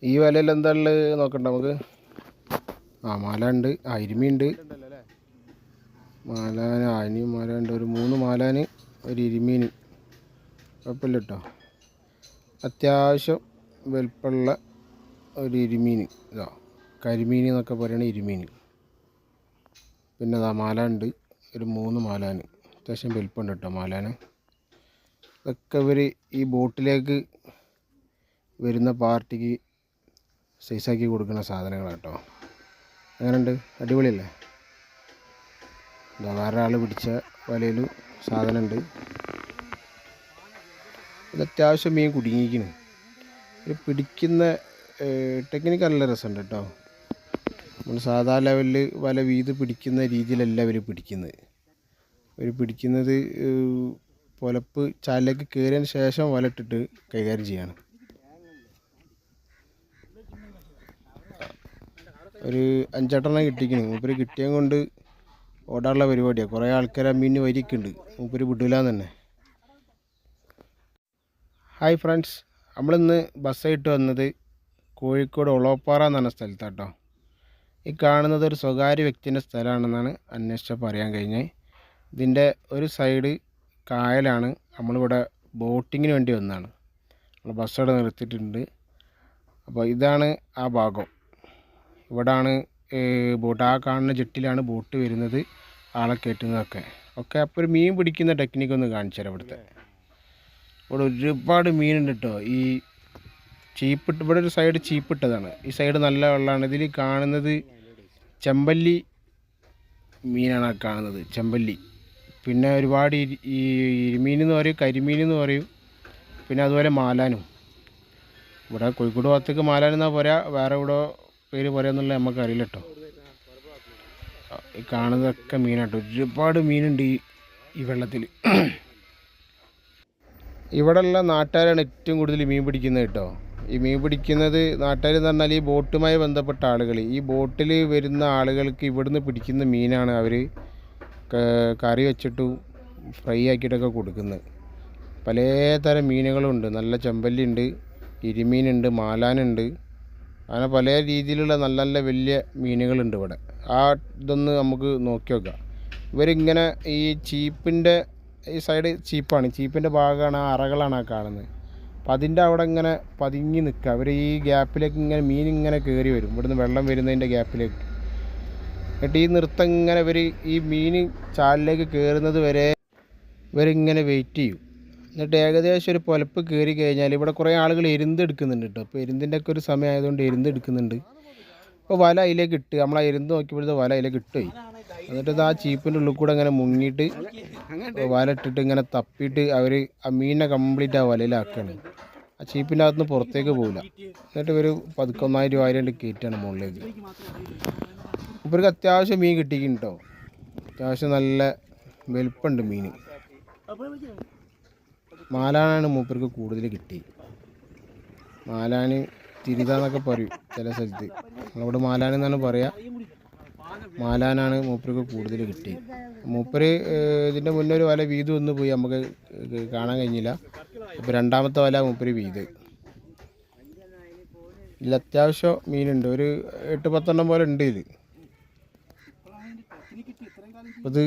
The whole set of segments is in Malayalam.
ഈ വലയിൽ എന്താ ഉള്ളത് നോക്കണ്ട നമുക്ക്. മാല ഉണ്ട്, ഇരുമിയുണ്ട്. മാലാന് ഇനിയും മാല ഉണ്ട്. ഒരു 3 മാലാന്, ഒരു ഇരുമീന്. കുഴപ്പമില്ല കേട്ടോ. അത്യാവശ്യം വലുപ്പമുള്ള ഒരു ഇരുമീൻ. കരിമീൻ എന്നൊക്കെ പറയണ ഇരുമീൻ. പിന്നെ മാല ഉണ്ട്, ഒരു 3 മാലാന്. അത്യാവശ്യം വലുപ്പമുണ്ട് കേട്ടോ മാലാന്. ഇതൊക്കെ ഇവർ ഈ ബോട്ടിലേക്ക് വരുന്ന പാർട്ടിക്ക് സൈസാക്കി കൊടുക്കുന്ന സാധനങ്ങളാണ് കേട്ടോ. അങ്ങനെയുണ്ട്, അടിപൊളിയല്ലേ? വേറെ ആൾ പിടിച്ച വലയിൽ സാധനമുണ്ട്. ഇത് അത്യാവശ്യം മീൻ കുടുങ്ങിയിരിക്കുന്നു. ഇത് പിടിക്കുന്ന ടെക്നിക്ക് നല്ല രസമുണ്ട് കേട്ടോ. നമ്മൾ സാധാ ലെവലിൽ വല വീത് പിടിക്കുന്ന രീതിയിലല്ല അവർ പിടിക്കുന്നത്. അവർ പിടിക്കുന്നത് പൊലപ്പ് ചാലിലേക്ക് കയറിയതിന് ശേഷം വല ഇട്ടിട്ട് കൈകാര്യം ചെയ്യാണ്. ഒരു 5-8 കിട്ടിക്കുന്നു. മൂപ്പര് കിട്ടിയത് കൊണ്ട് ഓടാനുള്ള പരിപാടിയാണ്. കുറേ ആൾക്കാർ ആ മീനിന് വരിക്കുന്നുണ്ട്. മൂപ്പര് വിടില്ലാന്ന് തന്നെ. ഹായ് ഫ്രണ്ട്സ്, നമ്മളിന്ന് ബസ്സായിട്ട് വന്നത് കോഴിക്കോട് ഒളോപ്പാറ എന്ന് പറഞ്ഞ സ്ഥലത്താട്ടോ. ഈ കാണുന്നത് ഒരു സ്വകാര്യ വ്യക്തിൻ്റെ സ്ഥലമാണെന്നാണ് അന്വേഷിച്ചപ്പോൾ അറിയാൻ കഴിഞ്ഞത്. ഇതിൻ്റെ ഒരു സൈഡ് കായലാണ്. നമ്മളിവിടെ ബോട്ടിങ്ങിന് വേണ്ടി വന്നതാണ്. നമ്മൾ ബസ് അവിടെ നിർത്തിയിട്ടുണ്ട്. അപ്പോൾ ഇതാണ് ആ ഭാഗം. ഇവിടാണ് ബോട്ട്. ആ കാണുന്ന ജെട്ടിലാണ് ബോട്ട് വരുന്നത്, ആളെ കയറ്റുന്നതൊക്കെ. അപ്പോൾ ഒരു മീൻ പിടിക്കുന്ന ടെക്നിക്കൊന്ന് കാണിച്ചു തരാം. ഇവിടെ ഒരുപാട് മീനുണ്ട് കേട്ടോ. ഈ ചീപ്പിട്ട് ഇവിടെ ഒരു സൈഡ് ചീപ്പിട്ടതാണ്. ഈ സൈഡ് നല്ല വെള്ളമാണ്. ഇതിൽ കാണുന്നത് ചെമ്പല്ലി മീനാണ് കാണുന്നത്, ചെമ്പല്ലി. പിന്നെ ഒരുപാട് ഈ ഇരുമീൻ എന്ന് പറയും, കരിമീൻ എന്ന് പറയും. പിന്നെ അതുപോലെ മാലാനും. ഇവിടെ കോഴിക്കോട് ഭാഗത്തേക്ക് മാലാനെന്നാണ് പറയാ, വേറെ ഇവിടെ പേര് പറയാന്നുള്ളത് നമുക്കറിയില്ല കേട്ടോ. ഈ കാണുന്നതൊക്കെ മീനാട്ടോ. ഒരുപാട് മീനുണ്ട് ഈ വെള്ളത്തിൽ. ഇവിടെയുള്ള നാട്ടുകാരാണ് ഏറ്റവും കൂടുതൽ മീൻ പിടിക്കുന്നത് കേട്ടോ. ഈ മീൻ പിടിക്കുന്നത് നാട്ടുകാരെന്ന് പറഞ്ഞാൽ ഈ ബോട്ടുമായി ബന്ധപ്പെട്ട ആളുകൾ. ഈ ബോട്ടിൽ വരുന്ന ആളുകൾക്ക് ഇവിടുന്ന് പിടിക്കുന്ന മീനാണ് അവർ കറി വെച്ചിട്ടും ഫ്രൈ ആക്കിയിട്ടൊക്കെ കൊടുക്കുന്നത്. പലതരം മീനുകളുണ്ട്. നല്ല ചെമ്പല്ലി ഉണ്ട്, ഇരുമീനുണ്ട്, മാലാനുണ്ട്. അങ്ങനെ പല രീതിയിലുള്ള നല്ല നല്ല വലിയ മീനുകളുണ്ട് ഇവിടെ. ഇതൊന്ന് നമുക്ക് നോക്കി നോക്കാം. ഇവരിങ്ങനെ ഈ ചീപ്പിൻ്റെ ഈ സൈഡ് ചീപ്പാണ്, ചീപ്പിൻ്റെ ഭാഗമാണ്, ആ അറകളാണ് ആ കാണുന്നത്. അപ്പം അതിൻ്റെ അവിടെ ഇങ്ങനെ പതുങ്ങി നിൽക്കുക. അവർ ഈ ഗ്യാപ്പിലേക്ക് ഇങ്ങനെ മീൻ ഇങ്ങനെ കയറി വരും, ഇവിടുന്ന് വെള്ളം വരുന്നതിൻ്റെ ഗ്യാപ്പിലേക്ക്. എന്നിട്ട് ഈ നൃത്തം ഇങ്ങനെ ഈ മീൻ ചാലിലേക്ക് കയറുന്നത് വരെ ഇവരിങ്ങനെ വെയിറ്റ് ചെയ്യും. എന്നിട്ട് ഏകദേശം ഒരു പൊലപ്പ് കയറി കഴിഞ്ഞാൽ ഇവിടെ കുറേ ആളുകൾ എരുന്തെടുക്കുന്നുണ്ട് കേട്ടോ. അപ്പോൾ എരുന്തിൻ്റെ ഒരു സമയം ആയതുകൊണ്ട് എരുന്തെടുക്കുന്നുണ്ട്. അപ്പോൾ വല അതിലേക്ക് ഇട്ട്, നമ്മൾ ആ എരുന്ത് നോക്കിയപ്പോഴത്തെ വല അതിലേക്ക് ഇട്ടുപോയി. എന്നിട്ട് ആ ചീപ്പിൻ്റെ ഉള്ളിൽ കൂടെ ഇങ്ങനെ മുങ്ങിയിട്ട് വല ഇട്ടിട്ട് ഇങ്ങനെ തപ്പിയിട്ട് അവർ ആ മീനിനെ കംപ്ലീറ്റ് ആ വലയിലാക്കുകയാണ്. ആ ചീപ്പിൻ്റെ അകത്തുനിന്ന് പുറത്തേക്ക് പോകില്ല. എന്നിട്ട് ഇവർ 11,000 രൂപ കയറ്റാണ് മുകളിലേക്ക്. ഇവർക്ക് അത്യാവശ്യം മീൻ കിട്ടിക്കുന്നു കേട്ടോ. അത്യാവശ്യം നല്ല വലുപ്പമുണ്ട് മീൻ. മാലാനാണ് മൂപ്പർക്ക് കൂടുതൽ കിട്ടി. മാലാന് തിരിതാന്നൊക്കെ പറയും ചില സ്ഥലത്ത്. നമ്മളിവിടെ മാലാനെന്നാണ് പറയുക. മാലാനാണ് മൂപ്പർക്ക് കൂടുതൽ കിട്ടി. മൂപ്പര് ഇതിൻ്റെ മുന്നേ ഒരു വല വീത് വന്ന് പോയി, നമുക്ക് കാണാൻ കഴിഞ്ഞില്ല. ഇപ്പോൾ രണ്ടാമത്തെ വല മൂപ്പര് വീത്. ഇതിൽ അത്യാവശ്യം മീനുണ്ട്. ഒരു 8-10 പോലെ ഉണ്ട് ഇത്. അത്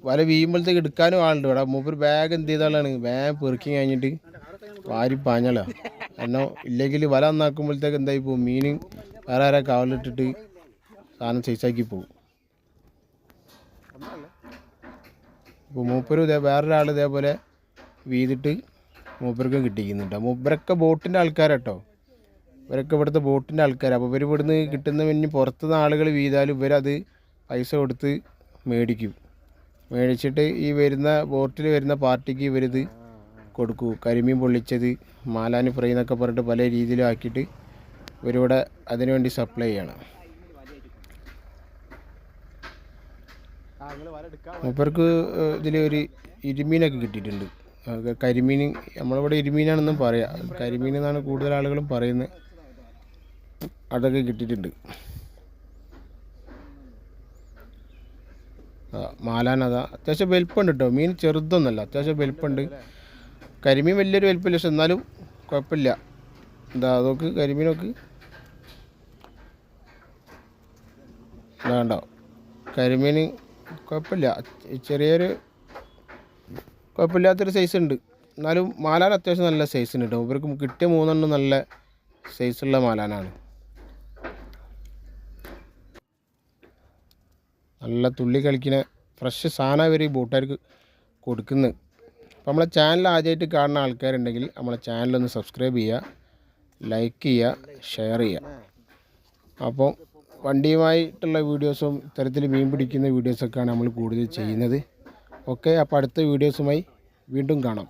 വല വീയുമ്പോഴത്തേക്ക് എടുക്കാനും ആളുണ്ട് ഇവിടെ. മൂപ്പര് ബാഗ് എന്ത് ചെയ്താലാണ് വേഗം പെറുക്കി കഴിഞ്ഞിട്ട് വാരി പാഞ്ഞാലാ. കാരണം ഇല്ലെങ്കിൽ വല നന്നാക്കുമ്പോഴത്തേക്ക് എന്തായി പോകും, മീൻ വേറെ ആരാ കാവലിട്ടിട്ട് സാധനം സൈസാക്കി പോകും. ഇപ്പോൾ മൂപ്പര് വേറൊരാൾ ഇതേപോലെ വീതിട്ട് മൂപ്പർക്ക് കിട്ടിക്കുന്നുണ്ട്. മൂപ്പരൊക്കെ ബോട്ടിൻ്റെ ആൾക്കാരാട്ടോ. ഇവരൊക്കെ ഇവിടുത്തെ ബോട്ടിൻ്റെ ആൾക്കാരാണ്. അപ്പോൾ ഇവർ ഇവിടുന്ന് കിട്ടുന്ന പിന്നെ പുറത്തുനിന്ന് ആളുകൾ വീതാലും ഇവരത് പൈസ കൊടുത്ത് മേടിച്ചിട്ട് ഈ വരുന്ന ബോട്ടിൽ വരുന്ന പാർട്ടിക്ക് ഇവരിത് കൊടുക്കൂ. കരിമീൻ പൊള്ളിച്ചത്, മാലാന് ഫ്രൈ എന്നൊക്കെ പറഞ്ഞിട്ട് പല രീതിയിലും ആക്കിയിട്ട് ഇവരിവിടെ അതിനുവേണ്ടി സപ്ലൈ ചെയ്യണം. മൂപ്പർക്ക് ഇതിൽ ഒരു ഇരുമീനൊക്കെ കിട്ടിയിട്ടുണ്ട്. കരിമീൻ, നമ്മളിവിടെ ഇരുമീനാണെന്നും പറയാം. കരിമീൻ എന്നാണ് കൂടുതൽ ആളുകളും പറയുന്നത്. അതൊക്കെ കിട്ടിയിട്ടുണ്ട്. മാലാനതാ അത്യാവശ്യം വലുപ്പമുണ്ട് കേട്ടോ. മീൻ ചെറുതൊന്നുമല്ല, അത്യാവശ്യം വലുപ്പമുണ്ട്. കരിമീൻ വലിയൊരു വലുപ്പമില്ല, പക്ഷെ എന്നാലും കുഴപ്പമില്ല. എന്താ നോക്ക് കരിമീൻ നോക്ക്. വേണ്ടോ കരിമീൻ കുഴപ്പമില്ല, ചെറിയൊരു കുഴപ്പമില്ലാത്തൊരു സൈസ് ഉണ്ട്. എന്നാലും മാലാൻ അത്യാവശ്യം നല്ല സൈസിന് കേട്ടോ. ഇവർക്ക് കിട്ടിയ 3 നല്ല സൈസുള്ള മാലാനാണ്. നല്ല തുള്ളി കളിക്കുന്ന ഫ്രഷ് സാധനം ഇവർ ഈ ബോട്ടുകാർക്ക് കൊടുക്കുന്നത്. അപ്പോൾ നമ്മളെ ചാനൽ ആദ്യമായിട്ട് കാണുന്ന ആൾക്കാരുണ്ടെങ്കിൽ നമ്മളെ ചാനലൊന്ന് സബ്സ്ക്രൈബ് ചെയ്യുക, ലൈക്ക് ചെയ്യുക, ഷെയർ ചെയ്യുക. അപ്പോൾ വണ്ടിയുമായിട്ടുള്ള വീഡിയോസും ഇത്തരത്തിൽ മീൻ പിടിക്കുന്ന വീഡിയോസൊക്കെയാണ് നമ്മൾ കൂടുതൽ ചെയ്യുന്നത്. ഓക്കെ, അപ്പോൾ അടുത്ത വീഡിയോസുമായി വീണ്ടും കാണാം.